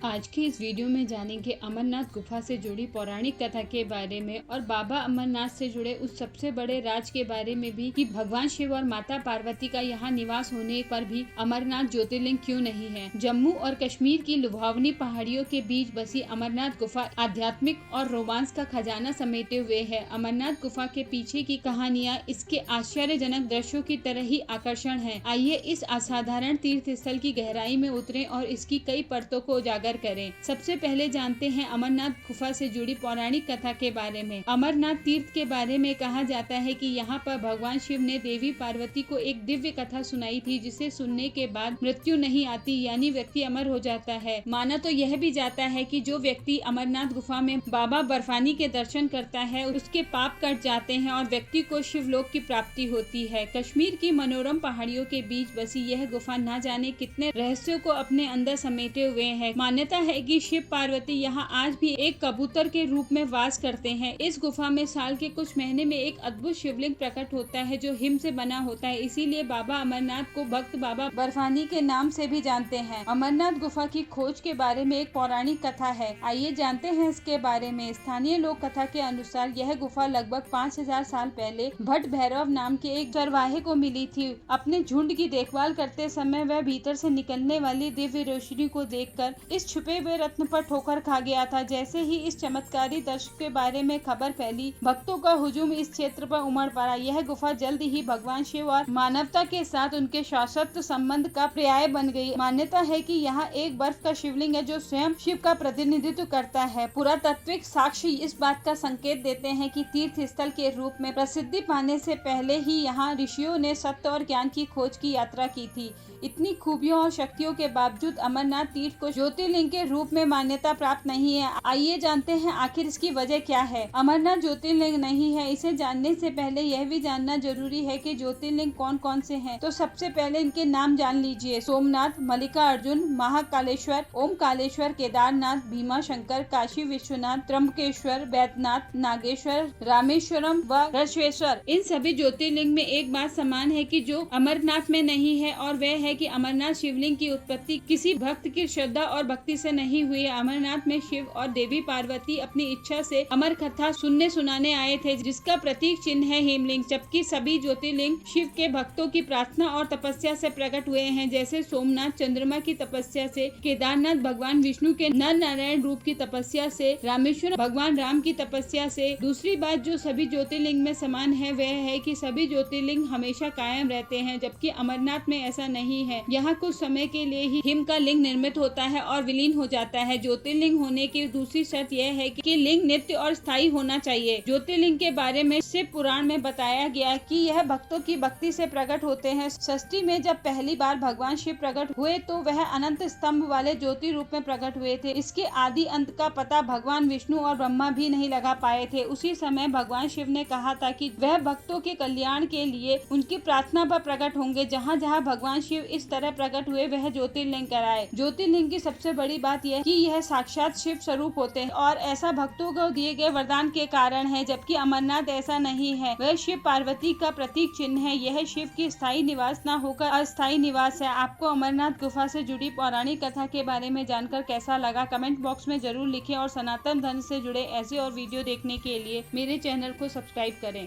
आज की इस वीडियो में जानेंगे अमरनाथ गुफा से जुड़ी पौराणिक कथा के बारे में और बाबा अमरनाथ से जुड़े उस सबसे बड़े राज के बारे में भी कि भगवान शिव और माता पार्वती का यहाँ निवास होने पर भी अमरनाथ ज्योतिर्लिंग क्यों नहीं है। जम्मू और कश्मीर की लुभावनी पहाड़ियों के बीच बसी अमरनाथ गुफा आध्यात्मिक और रोमांस का खजाना समेटे हुए है। अमरनाथ गुफा के पीछे की कहानियाँ इसके आश्चर्यजनक दृश्यों की तरह ही आकर्षण है। आइए इस असाधारण तीर्थ स्थल की गहराई में उतरें और इसकी कई परतों को उजागर करें। सबसे पहले जानते हैं अमरनाथ गुफा से जुड़ी पौराणिक कथा के बारे में। अमरनाथ तीर्थ के बारे में कहा जाता है कि यहाँ पर भगवान शिव ने देवी पार्वती को एक दिव्य कथा सुनाई थी, जिसे सुनने के बाद मृत्यु नहीं आती, यानी व्यक्ति अमर हो जाता है। माना तो यह भी जाता है कि जो व्यक्ति अमरनाथ गुफा में बाबा बर्फानी के दर्शन करता है उसके पाप कट जाते हैं और व्यक्ति को शिवलोक की प्राप्ति होती है। कश्मीर की मनोरम पहाड़ियों के बीच बसी यह गुफा न जाने कितने रहस्यों को अपने अंदर समेटे हुए है। मान्यता है कि शिव पार्वती यहाँ आज भी एक कबूतर के रूप में वास करते हैं। इस गुफा में साल के कुछ महीने में एक अद्भुत शिवलिंग प्रकट होता है जो हिम से बना होता है, इसीलिए बाबा अमरनाथ को भक्त बाबा बर्फानी के नाम से भी जानते हैं। अमरनाथ गुफा की खोज के बारे में एक पौराणिक कथा है, आइए जानते हैं इसके बारे में। स्थानीय लोक कथा के अनुसार यह गुफा लगभग 5000 साल पहले भट्ट भैरव नाम के एक चरवाहे को मिली थी। अपने झुंड की देखभाल करते समय वह भीतर से निकलने वाली दिव्य रोशनी को देखकर इस छुपे हुए रत्न पर ठोकर खा गया था। जैसे ही इस चमत्कारी दृश्य के बारे में खबर फैली, भक्तों का हुजूम इस क्षेत्र पर उमड़ पड़ा। यह गुफा जल्द ही भगवान शिव और मानवता के साथ उनके शाश्वत संबंध का पर्याय बन गई। मान्यता है कि यहाँ एक बर्फ का शिवलिंग है जो स्वयं शिव का प्रतिनिधित्व करता है। पुरातात्विक साक्ष्य इस बात का संकेत देते हैं कि तीर्थ स्थल के रूप में प्रसिद्धि पाने से पहले ही यहाँ ऋषियों ने सत्य और ज्ञान की खोज की यात्रा की थी। इतनी खूबियों और शक्तियों के बावजूद अमरनाथ तीर्थ को ज्योतिर्लिंग के रूप में मान्यता प्राप्त नहीं है। आइए जानते हैं आखिर इसकी वजह क्या है। अमरनाथ ज्योतिर्लिंग नहीं है, इसे जानने से पहले यह भी जानना जरूरी है कि ज्योतिर्लिंग कौन कौन से हैं। तो सबसे पहले इनके नाम जान लीजिए। सोमनाथ, मल्लिकार्जुन, महाकालेश्वर, ओमकालेश्वर, केदारनाथ, भीमा शंकर, काशी विश्वनाथ, त्र्यंबकेश्वर, बैद्यनाथ, नागेश्वर, रामेश्वरम व ऋषिकेश्वर। इन सभी ज्योतिर्लिंग में एक बात समान है कि जो अमरनाथ में नहीं है और वह है कि अमरनाथ शिवलिंग की उत्पत्ति किसी भक्त की श्रद्धा और भक्ति से नहीं हुई है। अमरनाथ में शिव और देवी पार्वती अपनी इच्छा से अमर कथा सुनने सुनाने आए थे, जिसका प्रतीक चिन्ह है हेमलिंग। जबकि सभी ज्योतिर्लिंग शिव के भक्तों की प्रार्थना और तपस्या से प्रकट हुए हैं, जैसे सोमनाथ चंद्रमा की तपस्या से, केदारनाथ भगवान विष्णु के नर नारायण रूप की तपस्या से, रामेश्वर भगवान राम की तपस्या से। दूसरी बात जो सभी ज्योतिर्लिंग में समान है वह है कि सभी ज्योतिर्लिंग हमेशा कायम रहते हैं, जबकि अमरनाथ में ऐसा नहीं है। यहाँ कुछ समय के लिए ही हिम का लिंग निर्मित होता है और विलीन हो जाता है। ज्योतिर्लिंग होने की दूसरी शर्त यह है कि लिंग नित्य और स्थायी होना चाहिए। ज्योतिर्लिंग के बारे में शिव पुराण में बताया गया कि यह भक्तों की भक्ति से प्रकट होते हैं। षष्ठी में जब पहली बार भगवान शिव प्रकट हुए तो वह अनंत स्तंभ वाले ज्योति रूप में प्रकट हुए थे। इसके आदि अंत का पता भगवान विष्णु और ब्रह्मा भी नहीं लगा पाए थे। उसी समय भगवान शिव ने कहा था कि वह भक्तों के कल्याण के लिए उनकी प्रार्थना पर प्रकट होंगे। जहाँ जहाँ भगवान शिव इस तरह प्रकट हुए वह ज्योतिर्लिंग कराए। ज्योतिर्लिंग की सबसे बड़ी बात यह कि यह साक्षात शिव स्वरूप होते हैं और ऐसा भक्तों को दिए गए वरदान के कारण है, जबकि अमरनाथ ऐसा नहीं है। वह शिव पार्वती का प्रतीक चिन्ह है। यह शिव की स्थायी निवास न होकर अस्थायी निवास है। आपको अमरनाथ गुफा से जुड़ी पौराणिक कथा के बारे में जानकर कैसा लगा, कमेंट बॉक्स में जरूर लिखें और सनातन धर्म से जुड़े ऐसे और वीडियो देखने के लिए मेरे चैनल को सब्सक्राइब करें।